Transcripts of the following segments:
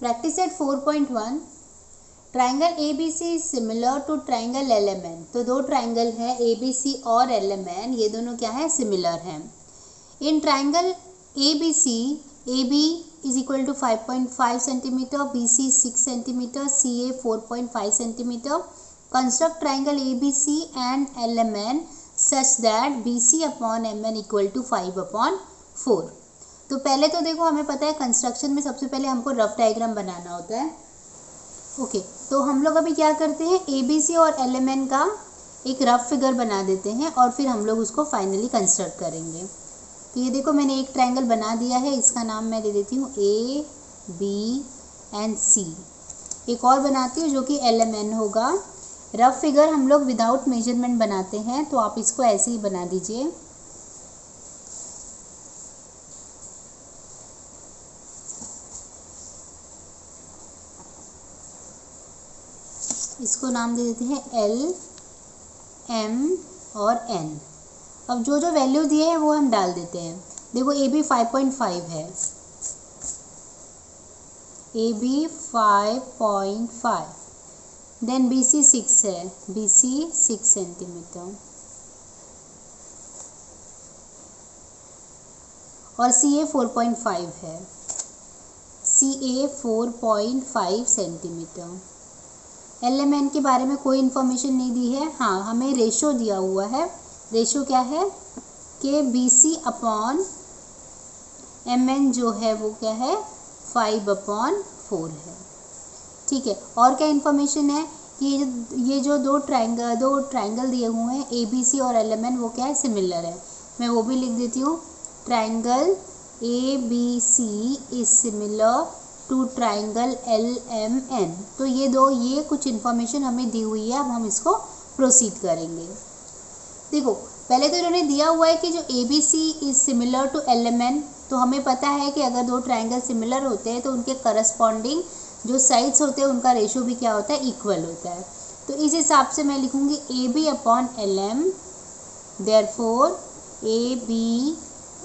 Practice set 4.1 triangle A B C similar to triangle L M N. तो दो triangle है A B सी और L M N, ये दोनों क्या है, सिमिलर हैं। In triangle A B C, A B is equal to 5.5 centimetre, B C 6 centimetre, C A 4.5 centimetre. Construct triangle A B C and L M N such that B C upon M N equal to 5/4। तो पहले तो देखो, हमें पता है construction में सबसे पहले हमको रफ डायग्राम बनाना होता है। ओके, तो हम लोग अभी क्या करते हैं, ए बी सी और एल एम एन का एक रफ फिगर बना देते हैं और फिर हम लोग उसको फाइनली कंस्ट्रक्ट करेंगे। तो ये देखो, मैंने एक ट्रायंगल बना दिया है, इसका नाम मैं दे देती हूँ ए बी एंड सी। एक और बनाती हूँ जो कि एल एम एन होगा। रफ फिगर हम लोग विदाउट मेजरमेंट बनाते हैं, तो आप इसको ऐसे ही बना दीजिए। इसको नाम दे देते हैं एल एम और एन। अब जो जो वैल्यू दिए हैं वो हम डाल देते हैं। देखो, ए बी 5.5 है, A B 5.5, then B C 6 है, बी सी 6 सेंटीमीटर, और सी ए 4.5 है, सी A 4.5 centimetre. L M N के बारे में कोई इन्फॉर्मेशन नहीं दी है। हाँ, हमें रेशो दिया हुआ है। रेशो क्या है कि B C upon M N जो है वो क्या है, 5/4 है। ठीक है, और क्या इन्फॉर्मेशन है कि ये जो दो ट्राइंगल दिए हुए हैं ए बी सी और एल एम एन, वो क्या है, सिमिलर है। मैं वो भी लिख देती हूँ, triangle A B C is similar to triangle L M N. तो ये कुछ इन्फॉर्मेशन हमें दी हुई है। अब हम इसको प्रोसीड करेंगे। देखो, पहले तो इन्होंने दिया हुआ है कि जो A B C is similar to L M N. तो हमें पता है कि अगर दो ट्राइंगल सिमिलर होते हैं तो उनके करस्पॉन्डिंग जो साइड्स होते हैं उनका रेशो भी क्या होता है, इक्वल होता है। तो इस हिसाब से मैं लिखूंगी A B upon L M, therefore A B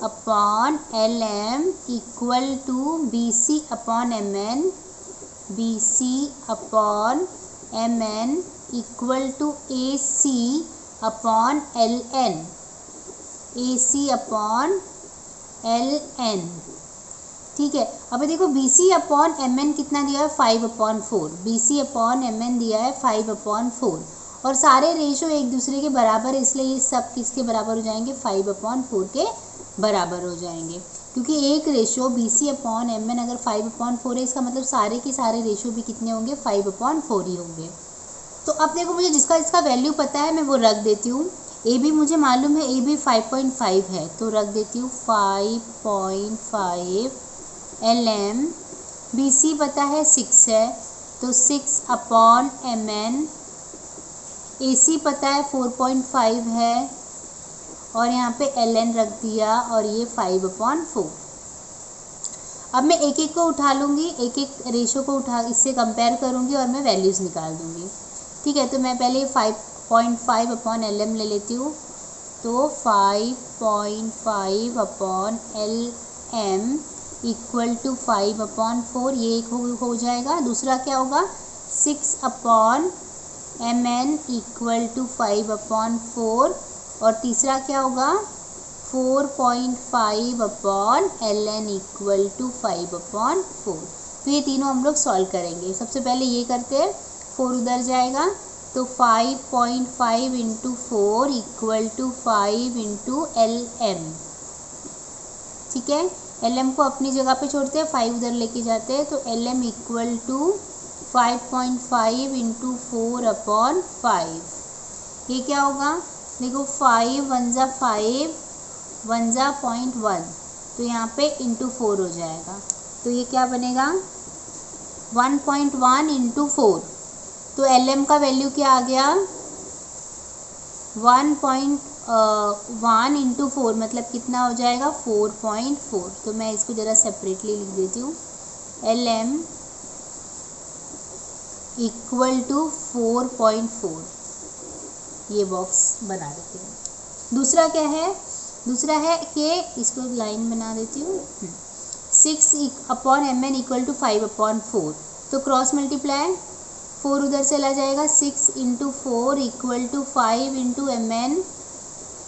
upon L M equal to B C upon M N, B C upon M N equal to A C upon L N, A C upon L N. ठीक है, अभी देखो, B C upon M N कितना दिया है, 5/4। B C upon M N दिया है 5/4, और सारे रेशो एक दूसरे के बराबर है, इसलिए ये सब किसके बराबर हो जाएंगे, 5/4 के बराबर हो जाएंगे। क्योंकि एक ratio B C upon M N अगर 5/4 है, इसका मतलब सारे के सारे रेशो भी कितने होंगे, 5/4 ही होंगे। तो अब देखो, मुझे इसका वैल्यू पता है, मैं वो रख देती हूँ। ए बी मुझे मालूम है, ए बी 5.5 है, तो रख देती हूँ 5.5 एल एम। बी सी पता है 6 है, तो 6 अपॉन एम एन। ए सी पता है 4.5 है, और यहाँ पे एल एन रख दिया, और ये 5/4। अब मैं एक एक को उठा लूँगी, एक एक रेशो को उठा इससे कंपेयर करूँगी और मैं वैल्यूज़ निकाल दूँगी। ठीक है, तो मैं पहले 5.5 अपॉन एल एम ले लेती हूँ। तो 5.5 upon L M equal to 5/4, ये एक हो जाएगा। दूसरा क्या होगा, 6 upon M N equal to 5/4, और तीसरा क्या होगा, 4.5 upon L N equal to 5/4। तो ये तीनों हम लोग सॉल्व करेंगे। सबसे पहले ये करते हैं, 4 उधर जाएगा, तो 5.5 into 4 equal to 5 into L M. ठीक है, एल एम को अपनी जगह पे छोड़ते हैं, 5 उधर लेके जाते हैं, तो L M equal to 5.5 into 4/5। ये क्या होगा, देखो, 5 1 जा 5, 1 जा 0.1, तो यहाँ पे इंटू 4 हो जाएगा। तो ये क्या बनेगा, 1.1 इंटू 4। तो एल एम का वैल्यू क्या आ गया, 1.1 इंटू 4, मतलब कितना हो जाएगा, 4.4। तो मैं इसको ज़रा सेपरेटली लिख देती हूँ, एल एम इक्वल टू 4.4। ये बॉक्स बना देते हैं। दूसरा क्या है, दूसरा है कि इसको लाइन बना देती हूँ, 6/mn इक्वल टू 5/4, तो क्रॉस मल्टीप्लाई 4 उधर चला जाएगा, 6 × 4 इक्वल टू 5 ×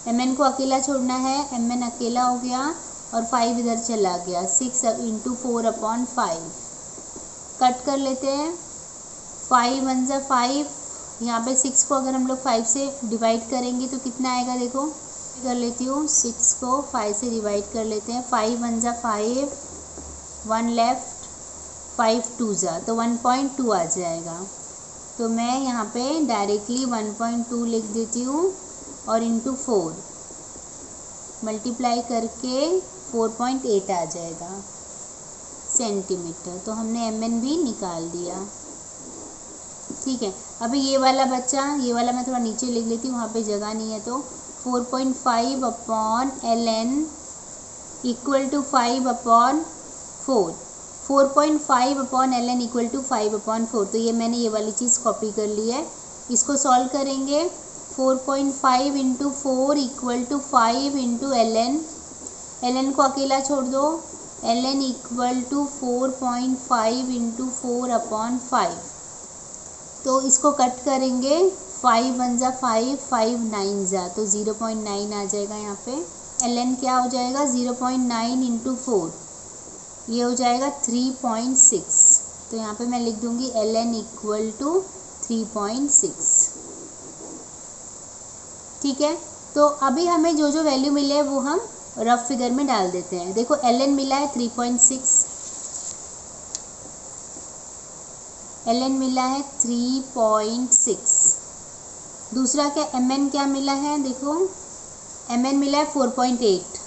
mn को अकेला छोड़ना है, mn अकेला हो गया और 5 इधर चला गया, 6 × 4/5 कट कर लेते हैं, 5 1 × 5, यहाँ पे 6 को अगर हम लोग 5 से डिवाइड करेंगे तो कितना आएगा, देखो कर लेती हूँ, 6 को 5 से डिवाइड कर लेते हैं, 5 1 × 5, 1 लेफ्ट, 5 2 जा, तो 1.2 आ जाएगा। तो मैं यहाँ पे डायरेक्टली 1.2 लिख देती हूँ और इंटू 4 मल्टीप्लाई करके 4.8 आ जाएगा सेंटीमीटर। तो हमने mn भी निकाल दिया, ठीक है। अभी ये वाला बच्चा, ये वाला मैं थोड़ा नीचे लिख लेती हूँ, वहाँ पे जगह नहीं है, तो 4.5/ln equal to 5/4, 4.5/ln equal to 5/4। तो ये मैंने ये वाली चीज़ कॉपी कर ली है, इसको सॉल्व करेंगे। 4.5 × 4 इक्वल टू 5 × ln को अकेला छोड़ दो, ln इक्वल टू 4.5 × 4/5। तो इसको कट करेंगे, 5 1 × 5, 5 9 जा, तो 0.9 आ जाएगा यहाँ पे। ln क्या हो जाएगा, 0.9 × 4, ये हो जाएगा 3.6। तो यहाँ पे मैं लिख दूंगी ln इक्वल टू 3.6, ठीक है। तो अभी हमें जो जो वैल्यू मिले हैं वो हम रफ फिगर में डाल देते हैं। देखो ln मिला है 3.6, ln मिला है 3.6, दूसरा क्या mn क्या मिला है, देखो mn मिला है 4.8,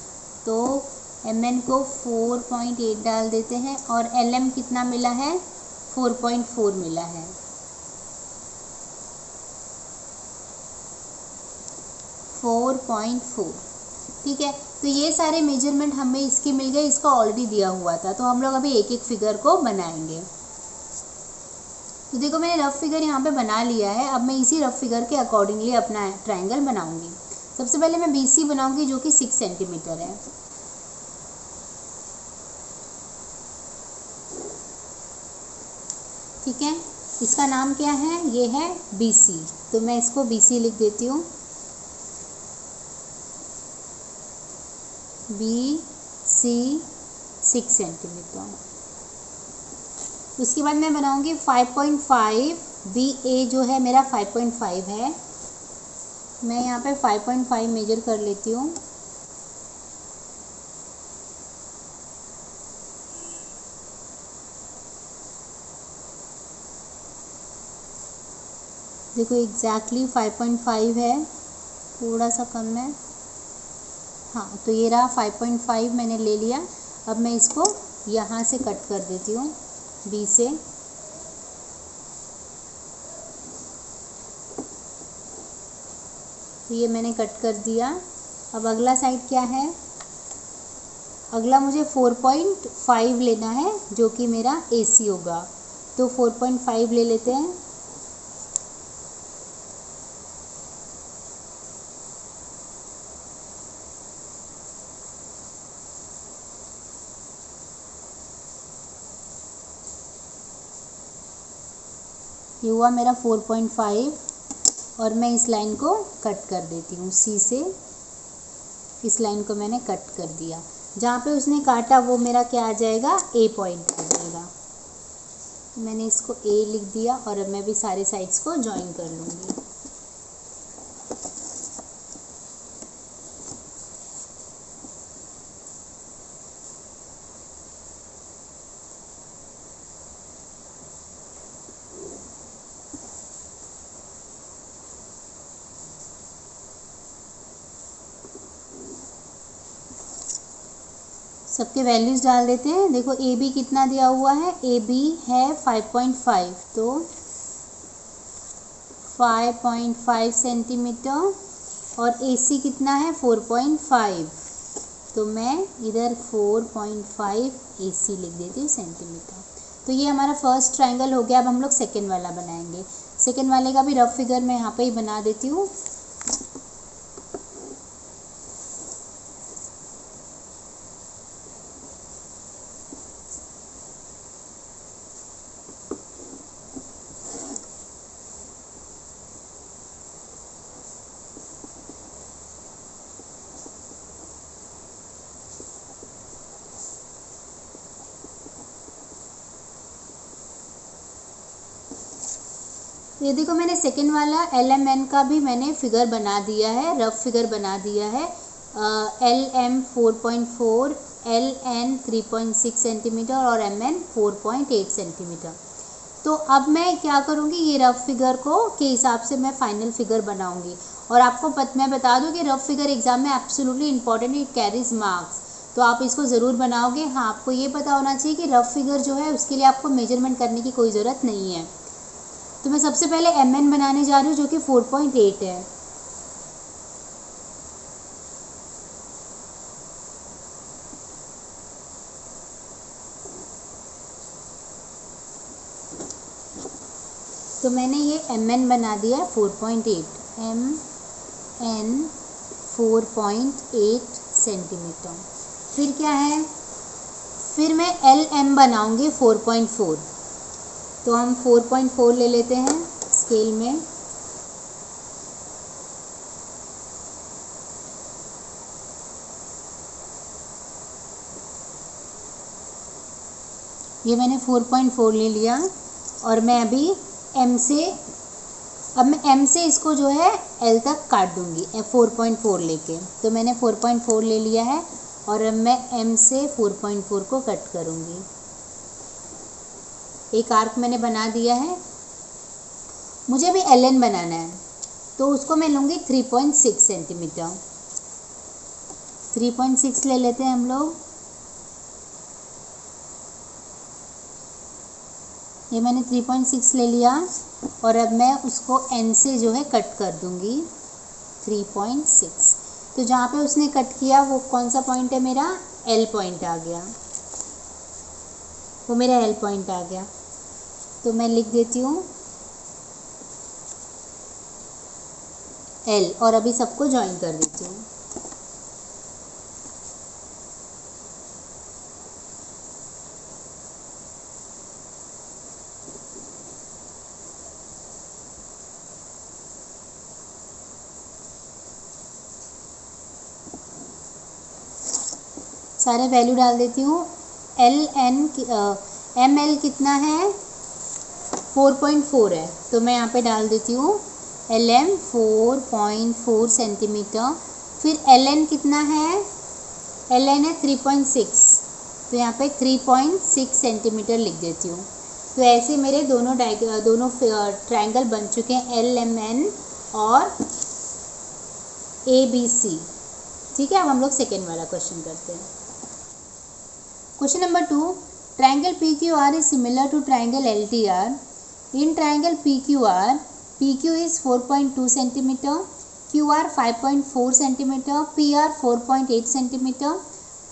तो mn को 4.8 डाल देते हैं, और lm कितना मिला है, 4.4 मिला है। ठीक है, तो ये सारे मेजरमेंट हमें इसके मिल गए, इसका ऑलरेडी दिया हुआ था, तो हम लोग अभी एक एक फिगर को बनाएंगे। तो देखो मैंने रफ फिगर यहाँ पे बना लिया है, अब मैं इसी रफ फिगर के अकॉर्डिंगली अपना ट्रायंगल बनाऊंगी। सबसे पहले मैं BC बनाऊंगी जो कि 6 सेंटीमीटर है। ठीक है, इसका नाम क्या है, ये है BC, तो मैं इसको BC लिख देती हूँ, BC 6 सेंटीमीटर। उसके बाद मैं बनाऊंगी 5.5, BA जो है मेरा 5.5 है, मैं यहाँ पे 5.5 मेजर कर लेती हूँ। देखो एग्जैक्टली 5.5 है, थोड़ा सा कम है, हाँ, तो ये रहा 5.5 मैंने ले लिया। अब मैं इसको यहाँ से कट कर देती हूँ, B से, तो ये मैंने कट कर दिया। अब अगला साइड क्या है, अगला मुझे 4.5 लेना है जो कि मेरा AC होगा, तो 4.5 ले लेते हैं। ये हुआ मेरा 4.5, और मैं इस लाइन को कट कर देती हूँ, C से इस लाइन को मैंने कट कर दिया। जहाँ पे उसने काटा वो मेरा क्या आ जाएगा, A पॉइंट आ जाएगा। मैंने इसको A लिख दिया, और अब मैं भी सारे साइड्स को ज्वाइन कर लूँगी। सबके वैल्यूज़ डाल देते हैं। देखो AB कितना दिया हुआ है, AB है 5.5, तो 5.5 सेंटीमीटर, और AC कितना है 4.5, तो मैं इधर 4.5 AC लिख देती हूँ सेंटीमीटर। तो ये हमारा फर्स्ट ट्रायंगल हो गया। अब हम लोग सेकेंड वाला बनाएंगे। सेकेंड वाले का भी रफ फिगर मैं यहाँ पे ही बना देती हूँ। ये देखो मैंने सेकेंड वाला LMN का भी मैंने फिगर बना दिया है, रफ फिगर बना दिया है। LM 4.4, LN 3.6 सेंटीमीटर और MN 4.8 सेंटीमीटर। तो अब मैं क्या करूँगी, ये रफ फिगर को के हिसाब से मैं फाइनल फिगर बनाऊँगी। और आपको मैं बता दूँ कि रफ फिगर एग्जाम में absolutely important, it carries marks, तो आप इसको ज़रूर बनाओगे। हाँ, आपको ये पता होना चाहिए कि रफ फिगर जो है उसके लिए आपको मेजरमेंट करने की कोई ज़रूरत नहीं है। तो मैं सबसे पहले MN बनाने जा रही हूँ जो कि 4.8 है। तो मैंने ये MN बना दिया है 4.8, MN 4.8 सेंटीमीटर। फिर क्या है, फिर मैं LM बनाऊंगी 4.4। तो हम 4.4 ले लेते हैं स्केल में। ये मैंने 4.4 ले लिया और मैं अभी M से इसको जो है L तक काट दूंगी 4.4 लेके। तो मैंने 4.4 ले लिया है और अब मैं M से 4.4 को कट करूंगी। एक आर्क मैंने बना दिया है। मुझे भी LN बनाना है, तो उसको मैं लूँगी 3.6 सेंटीमीटर। 3.6 ले लेते हैं हम लोग। ये मैंने 3.6 ले लिया और अब मैं उसको N से जो है कट कर दूँगी 3.6। तो जहाँ पे उसने कट किया वो कौन सा पॉइंट है, मेरा L पॉइंट आ गया, वो मेरा L पॉइंट आ गया। तो मैं लिख देती हूँ L और अभी सबको ज्वाइन कर देती हूँ। सारे वैल्यू डाल देती हूँ। ML कितना है, 4.4 है, तो मैं यहाँ पे डाल देती हूँ LM 4.4 सेंटीमीटर। फिर LN कितना है, LN है 3.6, तो यहाँ पे 3.6 सेंटीमीटर लिख देती हूँ। तो ऐसे मेरे दोनों ट्रायंगल बन चुके हैं, LMN और ABC। ठीक है, अब हम लोग सेकेंड वाला क्वेश्चन करते हैं। Question number 2, triangle PQR is similar to triangle LTR. In triangle PQR, PQ is 4.2 cm, QR 5.4 cm, PR 4.8 cm.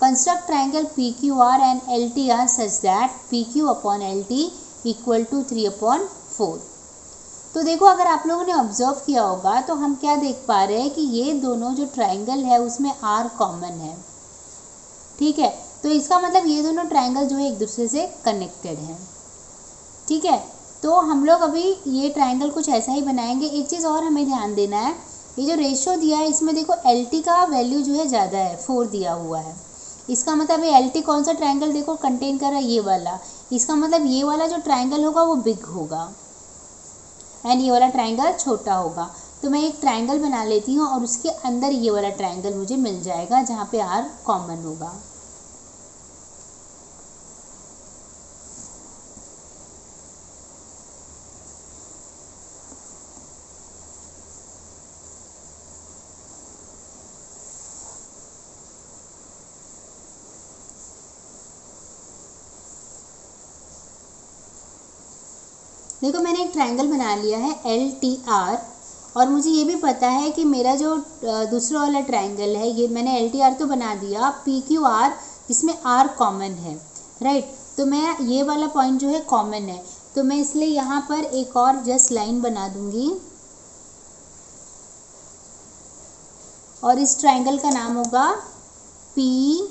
Construct triangle PQR and LTR such that PQ upon LT equal to 3/4. तो देखो, अगर आप लोगों ने observe किया होगा तो हम क्या देख पा रहे हैं कि ये दोनों जो ट्रायंगल है उसमें R कॉमन है। ठीक है, तो इसका मतलब ये दोनों ट्रायंगल जो है एक दूसरे से कनेक्टेड हैं। ठीक है, तो हम लोग अभी ये ट्रायंगल कुछ ऐसा ही बनाएंगे। एक चीज़ और हमें ध्यान देना है, ये जो रेशियो दिया है इसमें देखो LT का वैल्यू जो है ज़्यादा है, 4 दिया हुआ है। इसका मतलब ये LT कौन सा ट्रायंगल देखो कंटेन कर रहा है, ये वाला। इसका मतलब ये वाला जो ट्रायंगल होगा वो बिग होगा एंड ये वाला ट्रायंगल छोटा होगा। तो मैं एक ट्रायंगल बना लेती हूँ और उसके अंदर ये वाला ट्रायंगल मुझे मिल जाएगा जहाँ पे R कॉमन होगा। देखो, मैंने एक ट्रायंगल बना लिया है LTR और मुझे ये भी पता है कि मेरा जो दूसरा वाला ट्रायंगल है, ये मैंने LTR तो बना दिया, PQR जिसमें R कॉमन है, राइट। तो मैं ये वाला पॉइंट जो है कॉमन है, तो मैं इसलिए यहाँ पर एक और जस्ट लाइन बना दूंगी और इस ट्रायंगल का नाम होगा PQR।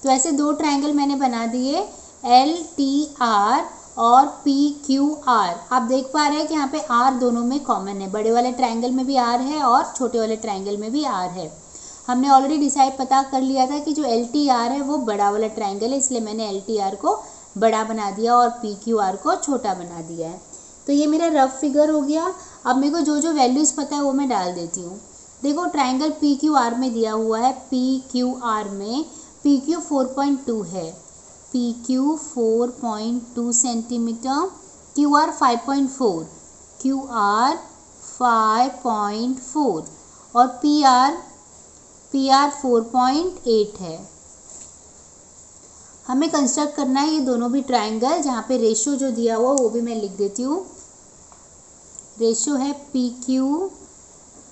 तो ऐसे दो ट्रायंगल मैंने बना दिए, LTR और PQR। आप देख पा रहे हैं कि यहाँ पे R दोनों में कॉमन है, बड़े वाले ट्रायंगल में भी R है और छोटे वाले ट्रायंगल में भी R है। हमने ऑलरेडी डिसाइड पता कर लिया था कि जो LTR है वो बड़ा वाला ट्रायंगल है, इसलिए मैंने LTR को बड़ा बना दिया और पी क्यू आर को छोटा बना दिया है। तो ये मेरा रफ फिगर हो गया। अब मेरे को जो जो वैल्यूज़ पता है वो मैं डाल देती हूँ। देखो ट्राइंगल पी क्यू आर में दिया हुआ है, पी क्यू आर में पी क्यू 4.2 है, P Q 4.2 centimetre, Q R 5.4, Q R 5.4 और पी आर 4.8 है। हमें कंस्ट्रक्ट करना है ये दोनों भी ट्राइंगल, जहाँ पे रेशो जो दिया हुआ वो भी मैं लिख देती हूँ। रेशो है P Q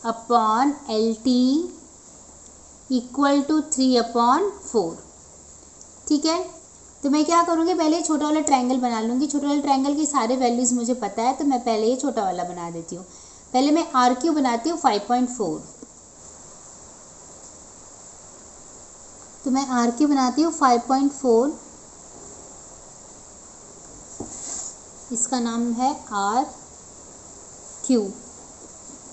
upon L T equal to 3/4। ठीक है, तो मैं क्या करूँगी, पहले ये छोटा वाला ट्रायंगल बना लूँगी। छोटा वाला ट्रायंगल की सारे वैल्यूज़ मुझे पता है, तो मैं पहले ये छोटा वाला बना देती हूँ। पहले मैं आर क्यू बनाती हूँ 5.4, तो मैं आर क्यू बनाती हूँ 5.4, इसका नाम है आर क्यू।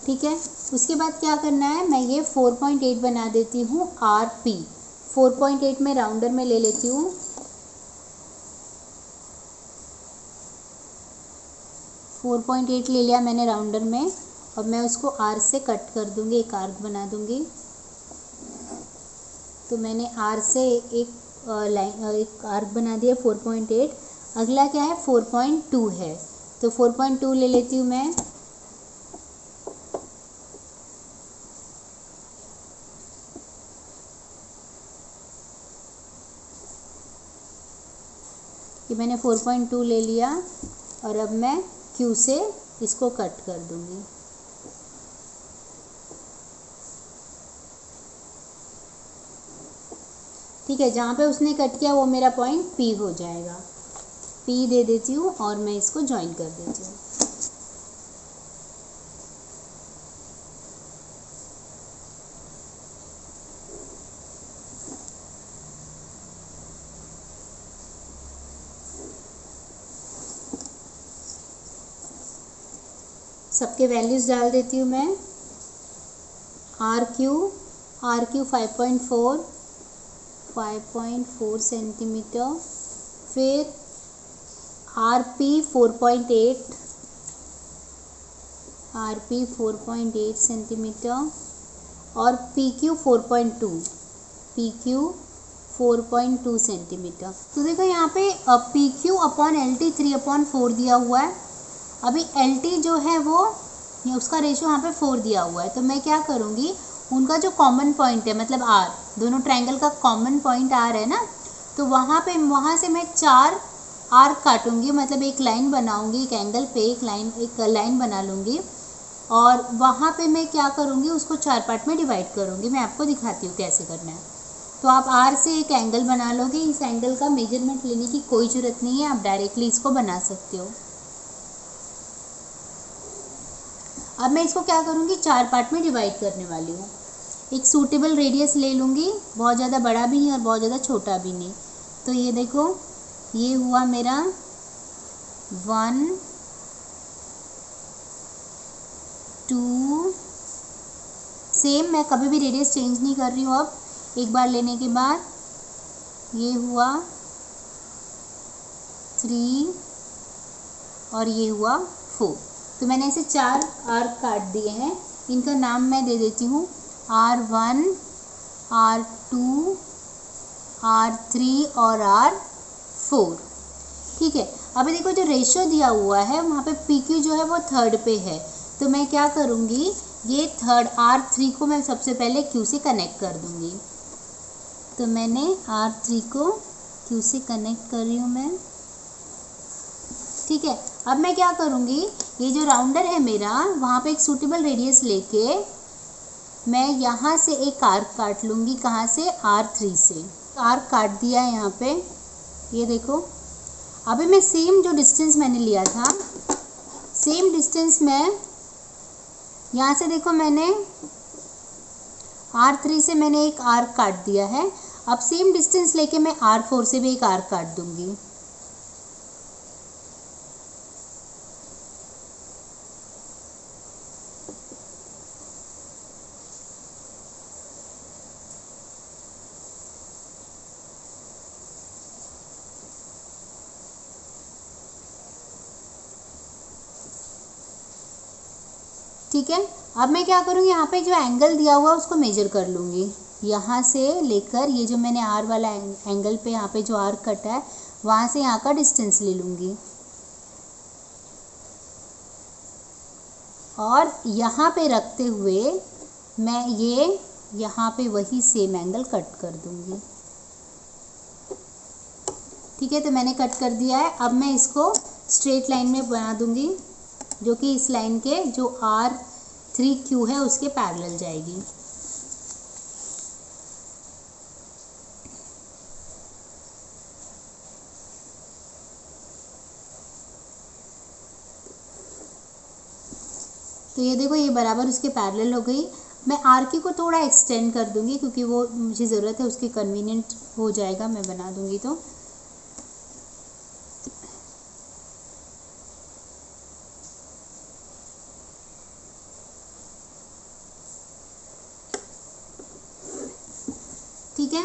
ठीक है, उसके बाद क्या करना है, मैं ये 4.8 बना देती हूँ आर पी। 4.8 में राउंडर में ले लेती हूँ, 4.8 ले लिया मैंने राउंडर में। अब मैं उसको आर से कट कर दूँगी, एक आर्क बना दूँगी। तो मैंने आर से एक आर्क बना दिया 4.8। अगला क्या है, 4.2 है, तो 4.2 ले लेती हूँ मैं। कि मैंने 4.2 ले लिया और अब मैं क्यू से इसको कट कर दूँगी। ठीक है, जहाँ पे उसने कट किया वो मेरा पॉइंट पी हो जाएगा। पी दे देती हूँ और मैं इसको ज्वाइन कर देती हूँ। सबके वैल्यूज़ डाल देती हूँ मैं। आर क्यू 5.4 सेंटीमीटर, फिर आर पी 4.8 सेंटीमीटर और पी क्यू 4.2 सेंटीमीटर। तो देखो यहाँ पे P Q upon L T 3/4 दिया हुआ है। अभी एल टी जो है वो उसका रेशो यहाँ पे 4 दिया हुआ है। तो मैं क्या करूँगी, उनका जो कॉमन पॉइंट है, मतलब आर, दोनों ट्रायंगल का कॉमन पॉइंट आर है ना, तो वहाँ से मैं 4 आर्क काटूंगी, मतलब एक लाइन बनाऊंगी, एक एंगल पे एक लाइन बना लूँगी और वहाँ पे मैं क्या करूँगी, उसको 4 पार्ट में डिवाइड करूँगी। मैं आपको दिखाती हूँ कैसे करना है। तो आप आर से एक एंगल बना लोगे। इस एंगल का मेजरमेंट लेने की कोई ज़रूरत नहीं है, आप डायरेक्टली इसको बना सकते हो। अब मैं इसको क्या करूँगी, 4 पार्ट में डिवाइड करने वाली हूँ। एक सूटेबल रेडियस ले लूँगी, बहुत ज़्यादा बड़ा भी नहीं और बहुत ज़्यादा छोटा भी नहीं। तो ये देखो, ये हुआ मेरा 1 2, सेम, मैं कभी भी रेडियस चेंज नहीं कर रही हूँ। अब एक बार लेने के बाद ये हुआ 3 और ये हुआ 4। तो मैंने ऐसे 4 आर्क काट दिए हैं। इनका नाम मैं दे देती हूँ R1, R2, R3 और R4। ठीक है, अभी देखो जो रेशो दिया हुआ है वहाँ पे PQ जो है वो थर्ड पे है। तो मैं क्या करूँगी, ये थर्ड R3 को मैं सबसे पहले Q से कनेक्ट कर दूँगी। तो मैंने R3 को Q से कनेक्ट कर रही हूँ मैं। ठीक है, अब मैं क्या करूँगी, ये जो राउंडर है मेरा, वहाँ पे एक सूटेबल रेडियस लेके मैं यहाँ से एक आर्क काट लूँगी। कहाँ से, R3 से आर्क काट दिया है यहाँ पे। ये देखो, अभी मैं सेम जो डिस्टेंस मैंने लिया था, सेम डिस्टेंस मैं यहाँ से, देखो मैंने R3 से मैंने एक आर्क काट दिया है। अब सेम डिस्टेंस लेके मैं R4 से भी एक आर्क काट दूँगी। ठीक है, अब मैं क्या करूँगी, यहाँ पे जो एंगल दिया हुआ है उसको मेजर कर लूँगी। यहाँ से लेकर ये जो मैंने आर वाला एंगल पे यहाँ पे जो आर कटा है वहाँ से यहाँ का डिस्टेंस ले लूँगी और यहाँ पे रखते हुए मैं ये यहाँ पे वही सेम एंगल कट कर दूँगी। ठीक है, तो मैंने कट कर दिया है। अब मैं इसको स्ट्रेट लाइन में बना दूँगी जो कि इस लाइन के जो R3Q है उसके पैरेलल जाएगी। तो ये देखो ये बराबर उसके पैरेलल हो गई। मैं RQ को थोड़ा एक्सटेंड कर दूंगी क्योंकि वो मुझे ज़रूरत है, उसके कन्वीनियंट हो जाएगा, मैं बना दूंगी। ठीक है,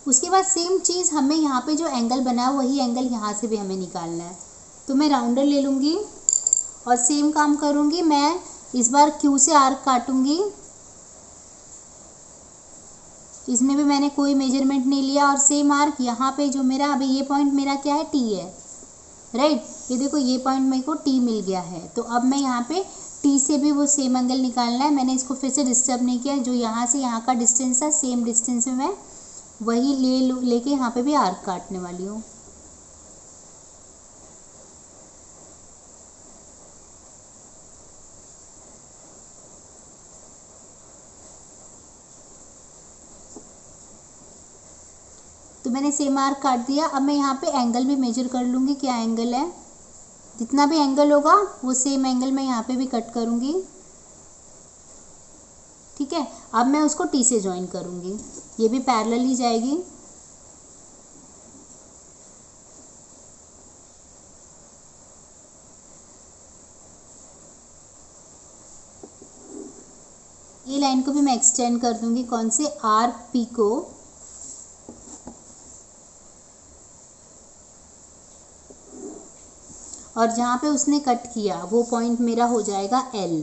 उसके बाद सेम चीज़ हमें यहाँ पे जो एंगल बना है वही एंगल यहाँ से भी हमें निकालना है। तो मैं राउंडर ले लूँगी और सेम काम करूँगी। मैं इस बार Q से आर्क काटूँगी, इसमें भी मैंने कोई मेजरमेंट नहीं लिया, और सेम आर्क यहाँ पे जो मेरा अभी ये पॉइंट मेरा क्या है, T है, राइट। ये देखो ये पॉइंट मेरे को T मिल गया है। तो अब मैं यहाँ पे T से भी वो सेम एंगल निकालना है। मैंने इसको फिर से डिस्टर्ब नहीं किया, जो यहाँ से यहाँ का डिस्टेंस है सेम डिस्टेंस में मैं वही लेके यहाँ पे भी आर्क काटने वाली हूँ। तो मैंने सेम आर्क काट दिया। अब मैं यहाँ पे एंगल भी मेजर कर लूँगी, क्या एंगल है, जितना भी एंगल होगा वो सेम एंगल मैं यहाँ पे भी कट करूँगी। ठीक है, अब मैं उसको T से ज्वाइन करूँगी, ये भी पैरेलल ही जाएगी। ये लाइन को भी मैं एक्सटेंड कर दूँगी, कौन से, RP को। और जहाँ पे उसने कट किया वो पॉइंट मेरा हो जाएगा L।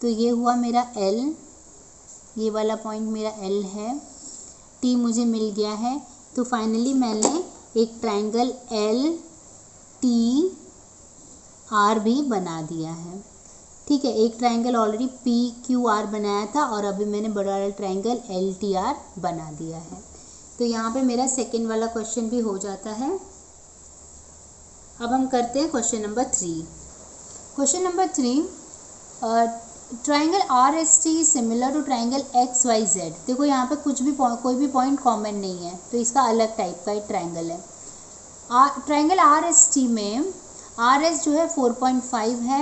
तो ये हुआ मेरा L, ये वाला पॉइंट मेरा L है। T मुझे मिल गया है। तो फाइनली मैंने एक ट्रायंगल LTR भी बना दिया है। ठीक है, एक ट्रायंगल ऑलरेडी PQR बनाया था और अभी मैंने बड़ा वाला ट्रायंगल LTR बना दिया है। तो यहाँ पे मेरा सेकेंड वाला क्वेश्चन भी हो जाता है। अब हम करते हैं question number 3। Question number 3, triangle RST similar to triangle XYZ। देखो यहाँ पे कोई भी पॉइंट कॉमन नहीं है, तो इसका अलग टाइप का एक ट्रायंगल है। ट्रायंगल RST में RS जो है 4.5 है,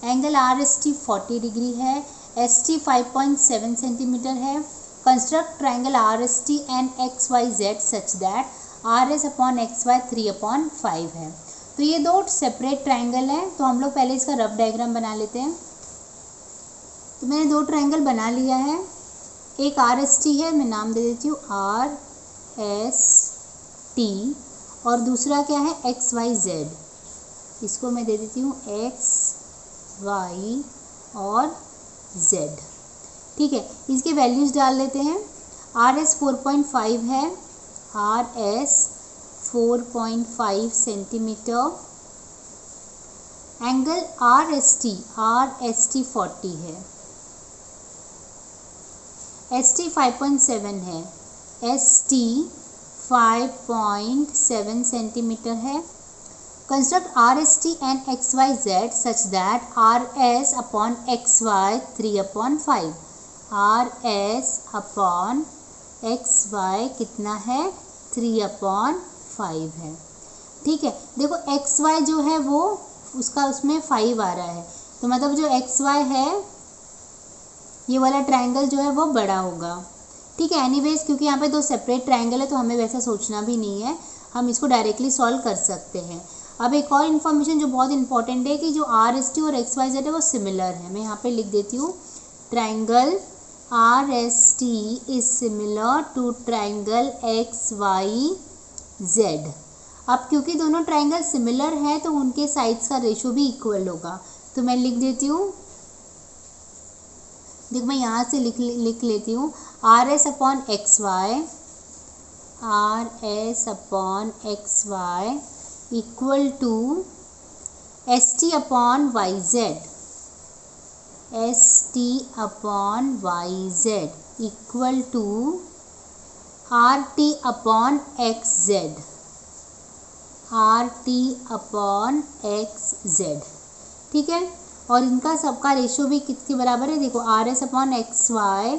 एंगल RST 40 डिग्री है, ST 5.7 सेंटीमीटर है। Construct triangle RST and XYZ such that RS upon XY 3/5 है। तो ये दो सेपरेट ट्रायंगल हैं, तो हम लोग पहले इसका रफ डायग्राम बना लेते हैं। तो मैंने दो ट्रायंगल बना लिया है। एक RST है, मैं नाम दे देती हूँ RST, और दूसरा क्या है, XYZ। इसको मैं दे देती हूँ XY और Z। ठीक है, इसके वैल्यूज़ डाल लेते हैं। RS 4.5 है, RS 4.5 सेंटीमीटर। एंगल RST 40 है, ST 5.7 है, ST 5.7 सेंटीमीटर है। Construct RST and XYZ such that RS upon XY 3/5। RS upon XY कितना है, 3/5 है। ठीक है, देखो XY जो है वो उसमें 5 आ रहा है, तो मतलब जो XY है ये वाला ट्रायंगल जो है वो बड़ा होगा। ठीक है, एनीवेज क्योंकि यहाँ पे दो सेपरेट ट्रायंगल है तो हमें वैसा सोचना भी नहीं है, हम इसको डायरेक्टली सॉल्व कर सकते हैं। अब एक और इन्फॉर्मेशन जो बहुत इंपॉर्टेंट है कि जो RST और XYZ है वो सिमिलर है। मैं यहाँ पे लिख देती हूँ, triangle RST is similar to triangle XYZ। अब क्योंकि दोनों ट्रायंगल सिमिलर हैं तो उनके साइड्स का रेशो भी इक्वल होगा। तो मैं लिख देती हूँ, देखो मैं यहाँ से लिख लेती हूँ, R S upon X Y, R S upon X Y equal to S T upon Y Z, S T upon Y Z equal to R T upon X Z, R T upon X Z. ठीक है, और इनका सबका ratio भी किसके बराबर है, देखो R S upon X Y,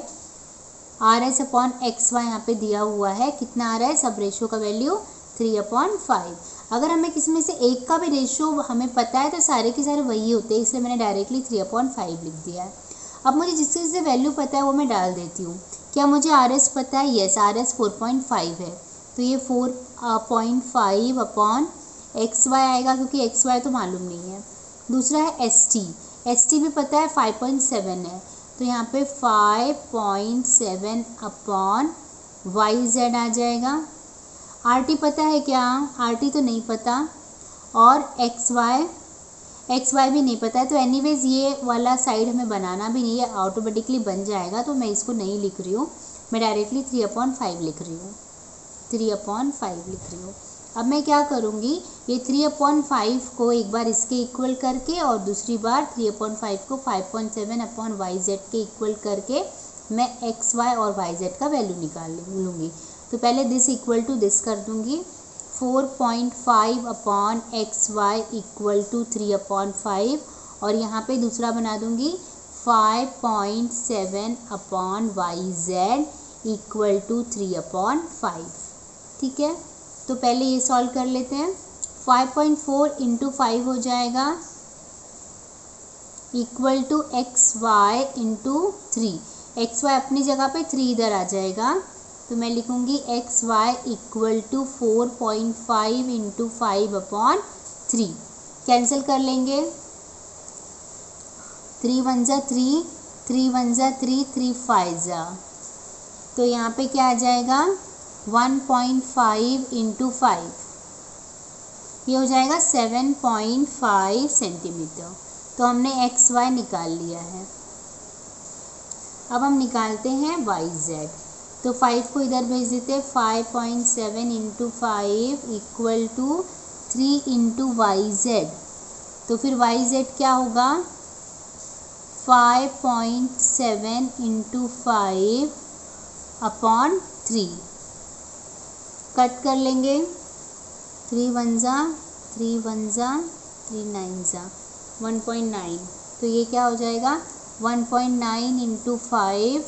R S upon X Y यहाँ पे दिया हुआ है, कितना आ रहा है, सब रेशियो का वैल्यू 3/5। अगर हमें किसी में से एक का भी रेशियो हमें पता है तो सारे के सारे वही होते हैं, इसलिए मैंने डायरेक्टली 3/5 लिख दिया है। अब मुझे जिस चीज़ से वैल्यू पता है वो मैं डाल देती हूँ। क्या मुझे आर एस पता है, यस आर एस 4.5 है, तो ये 4.5 अपॉन एक्स वाई आएगा, क्योंकि एक्स वाई तो मालूम नहीं है। दूसरा है एस टी, एस टी भी पता है 5.7 है, तो यहाँ पे 5.7 अपॉन वाई जेड आ जाएगा। आर टी पता है क्या, आर टी तो नहीं पता, और एक्स वाई भी नहीं पता है, तो एनीवेज ये वाला साइड हमें बनाना भी नहीं है, ऑटोमेटिकली बन जाएगा, तो मैं इसको नहीं लिख रही हूँ, मैं डायरेक्टली 3/5 लिख रही हूँ, 3/5 लिख रही हूँ। अब मैं क्या करूँगी, ये 3/5 को एक बार इसके इक्वल करके और दूसरी बार 3/5 को 5.7 अपॉन वाई जेड के इक्वल करके मैं एक्स वाई और वाई जेड का वैल्यू निकाल लूँगी। तो पहले दिस इक्वल टू दिस कर दूँगी, 4.5 upon X Y equal to 3/5, और यहाँ पे दूसरा बना दूँगी 5.7 upon Y Z equal to 3/5। ठीक है, तो पहले ये सॉल्व कर लेते हैं। 5.4 इंटू 5 हो जाएगा equal to X Y into 3, X Y अपनी जगह पे 3 इधर आ जाएगा, तो मैं लिखूँगी X Y equal to 4.5 into 5/3, cancel कर लेंगे, 3 1 जा 3, 3 1 जा 3, 3 5 जा, तो यहाँ पे क्या आ जाएगा 1.5 इंटू 5, ये हो जाएगा 7.5 सेंटीमीटर। तो हमने एक्स वाई निकाल लिया है। अब हम निकालते हैं वाई जेड, तो 5 को इधर भेज देते हैं, 5.7 into 5 equal to 3 into Y Z, तो फिर वाई जेड क्या होगा 5.7 इंटू 5 अपॉन 3, कट कर लेंगे, 3 1 जा 3 1 जा 3 9 जा 1.9, तो ये क्या हो जाएगा 1.9 इंटू 5,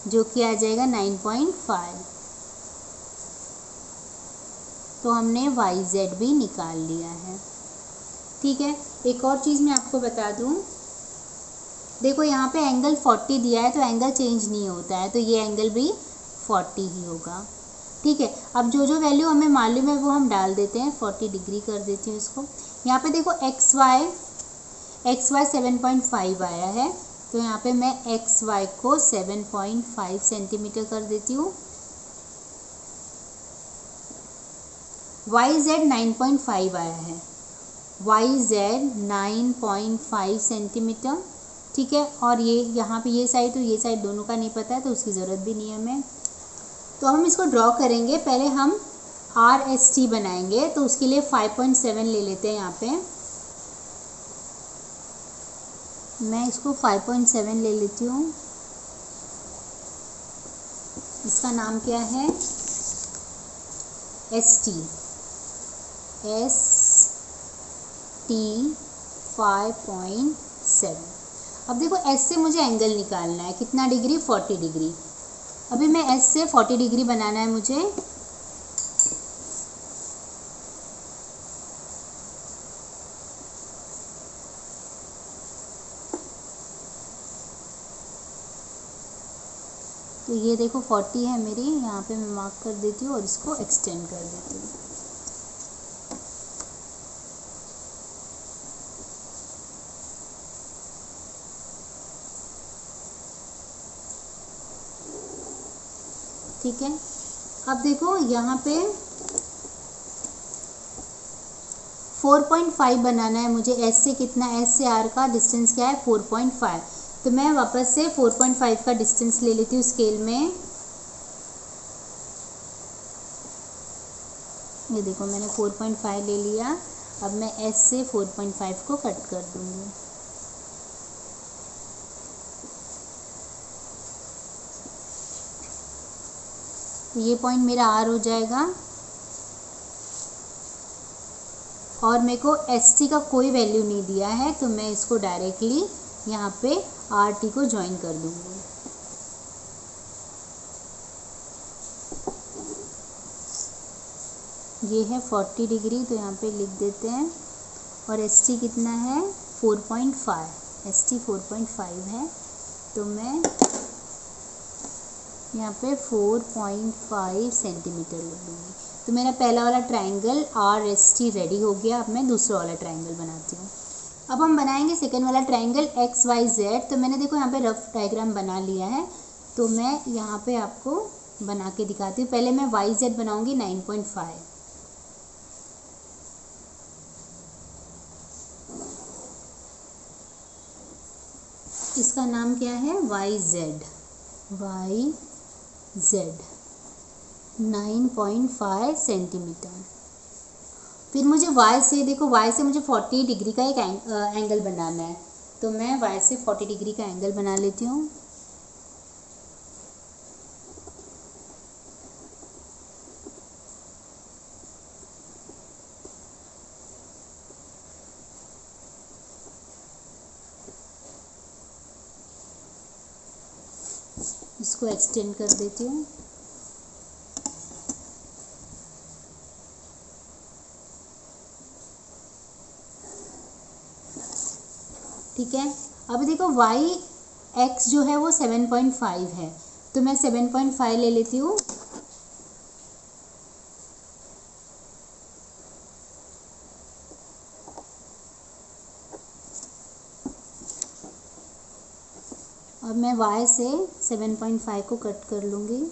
जो कि आ जाएगा 9.5। तो हमने वाई जेड भी निकाल लिया है। ठीक है, एक और चीज़ मैं आपको बता दूं, देखो यहाँ पे एंगल 40 दिया है, तो एंगल चेंज नहीं होता है, तो ये एंगल भी 40 ही होगा। ठीक है, अब जो जो वैल्यू हमें मालूम है वो हम डाल देते हैं, 40 डिग्री कर देती हूँ इसको। यहाँ पे देखो एक्स वाई 7.5 आया है, तो यहाँ पे मैं एक्स वाई को 7.5 सेंटीमीटर कर देती हूँ। वाई जेड 9.5 आया है, वाई जेड 9.5 सेंटीमीटर। ठीक है, और ये यहाँ पे ये साइड तो ये साइड दोनों का नहीं पता है, तो उसकी ज़रूरत भी नहीं है हमें। तो हम इसको ड्रॉ करेंगे, पहले हम आर एस टी बनाएंगे, तो उसके लिए 5.7 ले लेते हैं। यहाँ पे मैं इसको 5.7 ले लेती हूँ, इसका नाम क्या है एस टी 5.7। अब देखो एस से मुझे एंगल निकालना है, कितना डिग्री 40 डिग्री। अभी मैं एस से 40 डिग्री बनाना है मुझे, तो ये देखो 40 है मेरी, यहाँ पे मैं मार्क कर देती हूँ और इसको एक्सटेंड कर देती हूँ। ठीक है, अब देखो यहाँ पे 4.5 बनाना है मुझे। एस से कितना, एस से आर का डिस्टेंस क्या है 4.5। तो मैं वापस से 4.5 का डिस्टेंस ले लेती हूँ स्केल में। ये देखो मैंने 4.5 ले लिया। अब मैं एस से 4.5 को कट कर दूँगी। ये पॉइंट मेरा आर हो जाएगा और मेरे को एस टी का कोई वैल्यू नहीं दिया है, तो मैं इसको डायरेक्टली यहाँ पे आर टी को ज्वाइन कर दूँगी। ये है 40 डिग्री, तो यहाँ पे लिख देते हैं। और एस टी कितना है 4.5, एस टी 4.5 है, तो मैं यहाँ पे 4.5 सेंटीमीटर लिख दूँगी। तो मेरा पहला वाला triangle R S T ready हो गया। अब मैं दूसरा वाला ट्रायंगल बनाती हूँ। अब हम बनाएंगे सेकेंड वाला ट्रायंगल एक्स वाई जेड। तो मैंने देखो यहाँ पे रफ डायग्राम बना लिया है, तो मैं यहाँ पे आपको बना के दिखाती हूँ। पहले मैं वाई जेड बनाऊँगी 9.5। इसका नाम क्या है Y Z, Y Z 9.5 centimetre. फिर मुझे y से, देखो y से मुझे 40 डिग्री का एक एंगल बनाना है, तो मैं y से 40 डिग्री का एंगल बना लेती हूँ। इसको एक्सटेंड कर देती हूँ। ठीक है, अब देखो वाई एक्स जो है वो 7.5 है, तो मैं 7.5 ले लेती हूँ। अब मैं y से 7.5 को कट कर लूँगी।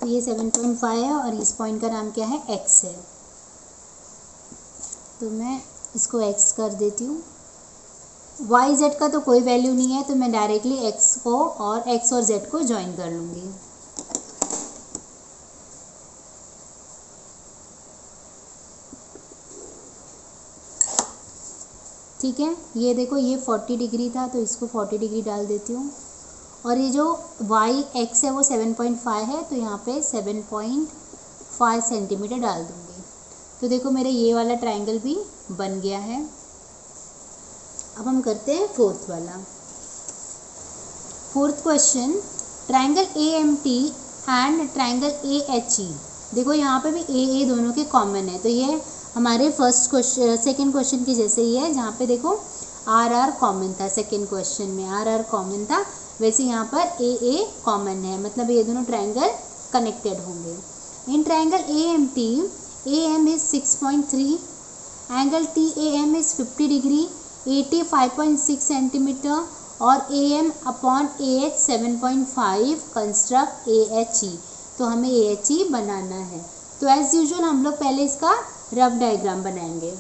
तो ये 7.5 है और इस पॉइंट का नाम क्या है x है, तो मैं इसको x कर देती हूँ। y z का तो कोई वैल्यू नहीं है, तो मैं डायरेक्टली x को और x और z को ज्वाइन कर लूँगी। ठीक है, ये देखो ये 40 डिग्री था, तो इसको 40 डिग्री डाल देती हूँ। और ये जो वाई एक्स है वो 7.5 है, तो यहाँ पे 7.5 सेंटीमीटर डाल दूँगी। तो देखो मेरे ये वाला ट्रायंगल भी बन गया है। अब हम करते हैं फोर्थ वाला। Fourth question, triangle A M T and triangle A H E. देखो यहाँ पे भी ए दोनों के कॉमन है, तो ये हमारे फर्स्ट क्वेश्चन सेकेंड क्वेश्चन की जैसे ही है, जहाँ पे देखो आर कॉमन था। सेकेंड क्वेश्चन में आर कॉमन था, वैसे यहाँ पर ए कॉमन है, मतलब ये दोनों ट्रायंगल कनेक्टेड होंगे। In triangle A M T, A M is 6.3, angle T A M is 50 degree, A T 5.6 centimetre और A M upon A H 7.5, construct A H E. तो हमें ए एच ई बनाना है। तो एज यूजुअल हम लोग पहले इसका रफ डायग्राम बनाएंगे।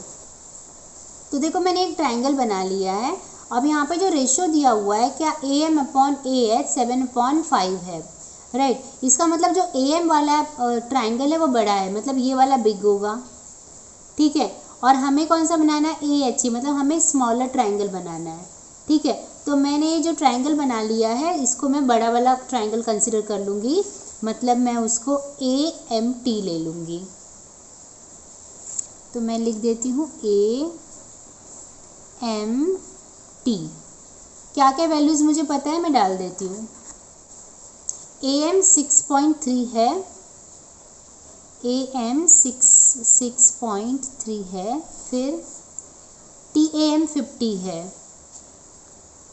तो देखो मैंने एक ट्रायंगल बना लिया है। अब यहाँ पे जो रेशियो दिया हुआ है, क्या A M upon A H 7.5 है, राइट। इसका मतलब जो ए एम वाला ट्रायंगल है वो बड़ा है, मतलब ये वाला बिग होगा, ठीक है। और हमें कौन सा बनाना है ए एच ई, मतलब हमें स्मॉलर ट्रायंगल बनाना है, ठीक है। तो मैंने ये जो ट्रायंगल बना लिया है, इसको मैं बड़ा वाला ट्रायंगल कंसिडर कर लूँगी, मतलब मैं उसको ए एम टी ले लूँगी। तो मैं लिख देती हूँ ए एम टी। क्या क्या वैल्यूज़ मुझे पता है, मैं डाल देती हूँ। ए एम 6.3 है, ए एम 6.3 है। फिर टी ए एम 50 है,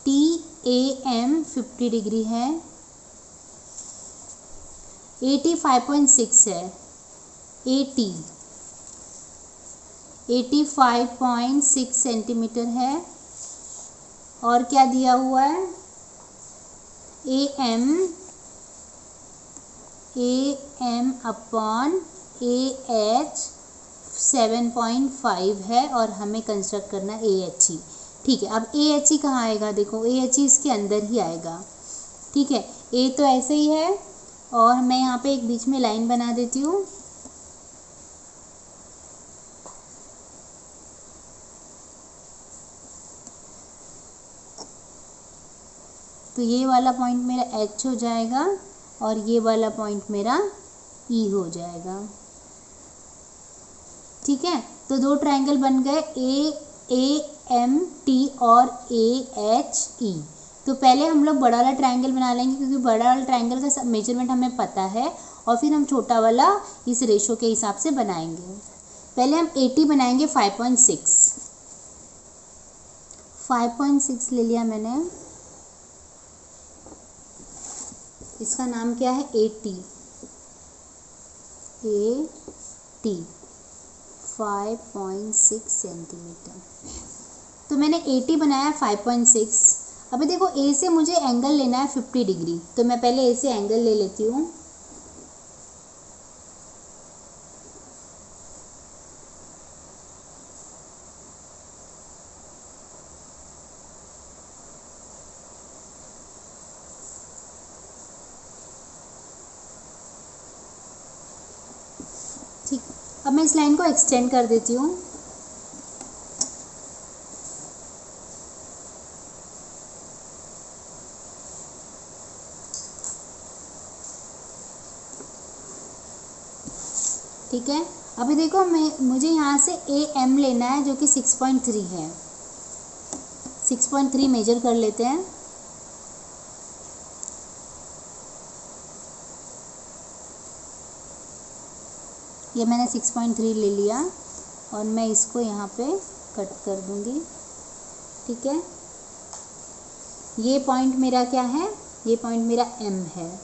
टी ए एम 50 डिग्री है। ए टी 5.6 है, ए टी 85.6 सेंटीमीटर है। और क्या दिया हुआ है, ए AM अपॉन AH 7.5 है और हमें कंस्ट्रक्ट करना AHE। ठीक है, अब AHE कहाँ आएगा, देखो AHE इसके अंदर ही आएगा। ठीक है, A तो ऐसे ही है और मैं यहाँ पे एक बीच में लाइन बना देती हूँ। तो ये वाला पॉइंट मेरा H हो जाएगा और ये वाला पॉइंट मेरा E हो जाएगा। ठीक है, तो दो ट्रायंगल बन गए AMT और AHE। तो पहले हम लोग बड़ा वाला ट्रायंगल बना लेंगे क्योंकि बड़ा वाला ट्रायंगल का मेजरमेंट हमें पता है और फिर हम छोटा वाला इस रेशो के हिसाब से बनाएंगे। पहले हम 80 बनाएंगे 5.6 ले लिया मैंने। इसका नाम क्या है, AT 5.6 सेंटीमीटर। तो मैंने 80 बनाया 5.6। अभी देखो A से मुझे एंगल लेना है 50 डिग्री, तो मैं पहले A से एंगल ले लेती हूँ। ठीक, अब मैं इस लाइन को एक्सटेंड कर देती हूँ। ठीक है, अभी देखो मुझे यहाँ से AM लेना है जो कि 6.3 है। 6.3 मेजर कर लेते हैं। ये मैंने 6.3 ले लिया और मैं इसको यहाँ पे कट कर दूँगी। ठीक है, ये पॉइंट मेरा क्या है, ये पॉइंट मेरा M है,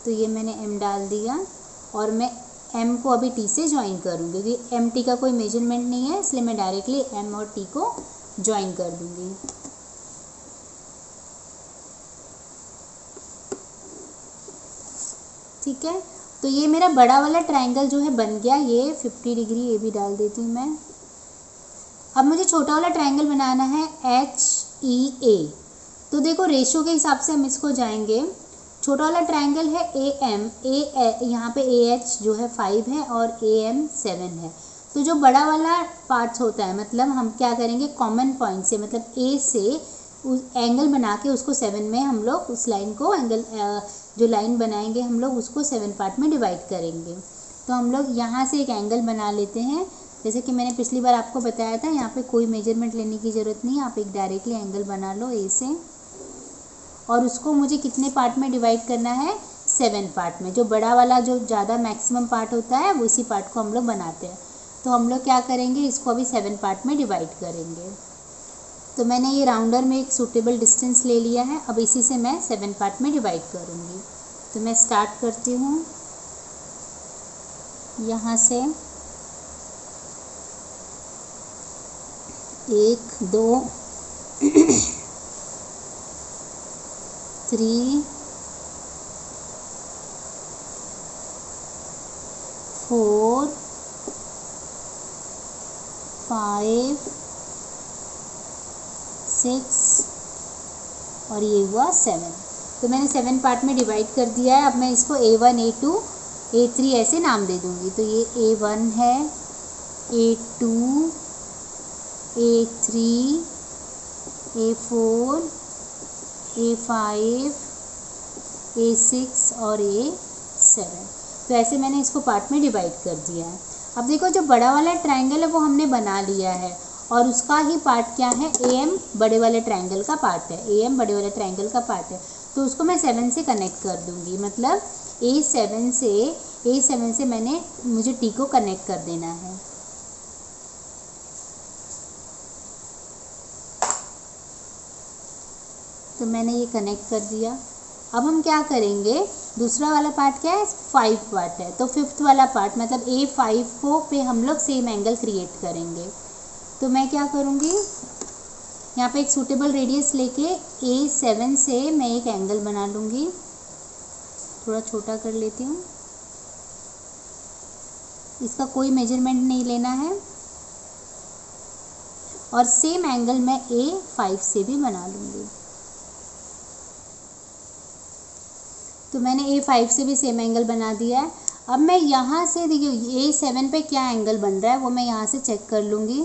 तो ये मैंने M डाल दिया और मैं M को अभी T से ज्वाइन करूँगी क्योंकि MT का कोई मेजरमेंट नहीं है, इसलिए मैं डायरेक्टली M और T को ज्वाइन कर दूँगी। ठीक है, तो ये मेरा बड़ा वाला ट्रायंगल जो है बन गया। ये 50 डिग्री ये भी डाल देती हूँ मैं। अब मुझे छोटा वाला ट्रायंगल बनाना है HEA। तो देखो रेशो के हिसाब से हम इसको जाएंगे। छोटा वाला ट्रायंगल है AM, यहाँ पे AH जो है 5 है और AM 7 है। तो जो बड़ा वाला पार्ट्स होता है, मतलब हम क्या करेंगे, कॉमन पॉइंट से मतलब A से उस एंगल बना के उसको 7 में हम लोग उस लाइन को एंगल जो लाइन बनाएंगे हम लोग उसको 7 पार्ट में डिवाइड करेंगे। तो हम लोग यहाँ से एक एंगल बना लेते हैं। जैसे कि मैंने पिछली बार आपको बताया था, यहाँ पे कोई मेजरमेंट लेने की ज़रूरत नहीं है, आप एक डायरेक्टली एंगल बना लो A से और उसको मुझे कितने पार्ट में डिवाइड करना है, 7 पार्ट में। जो बड़ा वाला जो ज़्यादा मैक्सिमम पार्ट होता है उसी पार्ट को हम लोग बनाते हैं। तो हम लोग क्या करेंगे, इसको अभी 7 पार्ट में डिवाइड करेंगे। तो मैंने ये राउंडर में एक सूटेबल डिस्टेंस ले लिया है। अब इसी से मैं 7 पार्ट में डिवाइड करूँगी। तो मैं स्टार्ट करती हूँ यहाँ से 1 2 3 4 5 6 और ये हुआ 7। तो मैंने 7 पार्ट में डिवाइड कर दिया है। अब मैं इसको A1 A2 A3 ऐसे नाम दे दूँगी। तो ये A1 है, A2 A3 A4 A5 A6 और A7। तो ऐसे मैंने इसको पार्ट में डिवाइड कर दिया है। अब देखो जो बड़ा वाला ट्रायंगल है वो हमने बना लिया है और उसका ही पार्ट क्या है, AM बड़े वाले ट्रायंगल का पार्ट है। AM बड़े वाले ट्रायंगल का पार्ट है, तो उसको मैं 7 से कनेक्ट कर दूंगी। मतलब A7 से मुझे T को कनेक्ट कर देना है। तो मैंने ये कनेक्ट कर दिया। अब हम क्या करेंगे, दूसरा वाला पार्ट क्या है, 5 पार्ट है। तो 5th वाला पार्ट मतलब A5 को पे हम लोग सेम एंगल क्रिएट करेंगे। तो मैं क्या करूँगी, यहाँ पे एक सूटेबल रेडियस लेके A7 से मैं एक एंगल बना लूँगी। थोड़ा छोटा कर लेती हूँ। इसका कोई मेजरमेंट नहीं लेना है। और सेम एंगल मैं A5 से भी बना लूँगी। तो मैंने A5 से भी सेम एंगल बना दिया है। अब मैं यहाँ से देखिए A7 पे क्या एंगल बन रहा है वो मैं यहाँ से चेक कर लूँगी।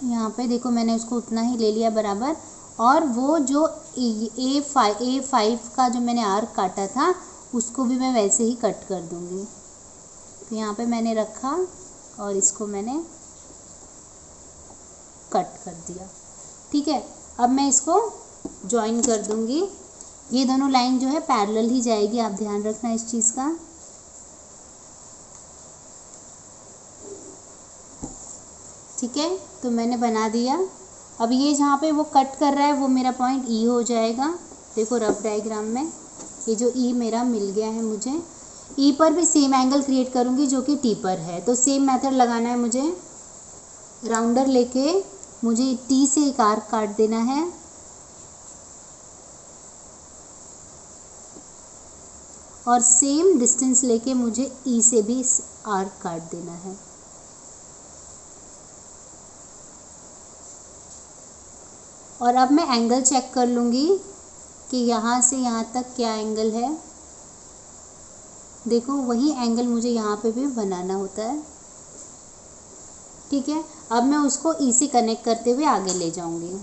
यहाँ पे देखो मैंने उसको उतना ही ले लिया बराबर, और वो जो A5 का जो मैंने आर्क काटा था उसको भी मैं वैसे ही कट कर दूँगी। तो यहाँ पे मैंने रखा और इसको मैंने कट कर दिया। ठीक है, अब मैं इसको ज्वाइन कर दूँगी। ये दोनों लाइन जो है पैरेलल ही जाएगी, आप ध्यान रखना इस चीज़ का। ठीक है, तो मैंने बना दिया। अब ये जहाँ पे वो कट कर रहा है वो मेरा पॉइंट E हो जाएगा। देखो रफ डायग्राम में ये जो E मेरा मिल गया है मुझे। E पर भी सेम एंगल क्रिएट करूँगी जो कि T पर है। तो सेम मेथड लगाना है मुझे। राउंडर लेके मुझे T से एक आर्क काट देना है, और सेम डिस्टेंस लेके मुझे E से भी आर्क काट देना है। और अब मैं एंगल चेक कर लूँगी कि यहाँ से यहाँ तक क्या एंगल है। देखो वही एंगल मुझे यहाँ पे भी बनाना होता है। ठीक है, अब मैं उसको E से कनेक्ट करते हुए आगे ले जाऊँगी।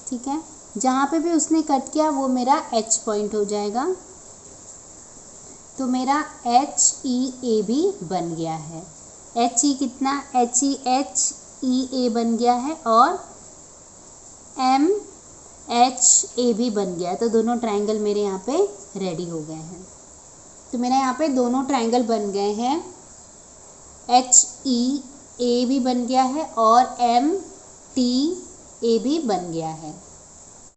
ठीक है, जहाँ पे भी उसने कट किया वो मेरा H पॉइंट हो जाएगा। तो मेरा HEA भी बन गया है। HE कितना, HEA बन गया है, और MHA भी बन गया है। तो दोनों ट्रायंगल मेरे यहाँ पे रेडी हो गए हैं। तो मेरे यहाँ पे दोनों ट्रायंगल बन गए हैं। HEA भी बन गया है और MTA भी बन गया है।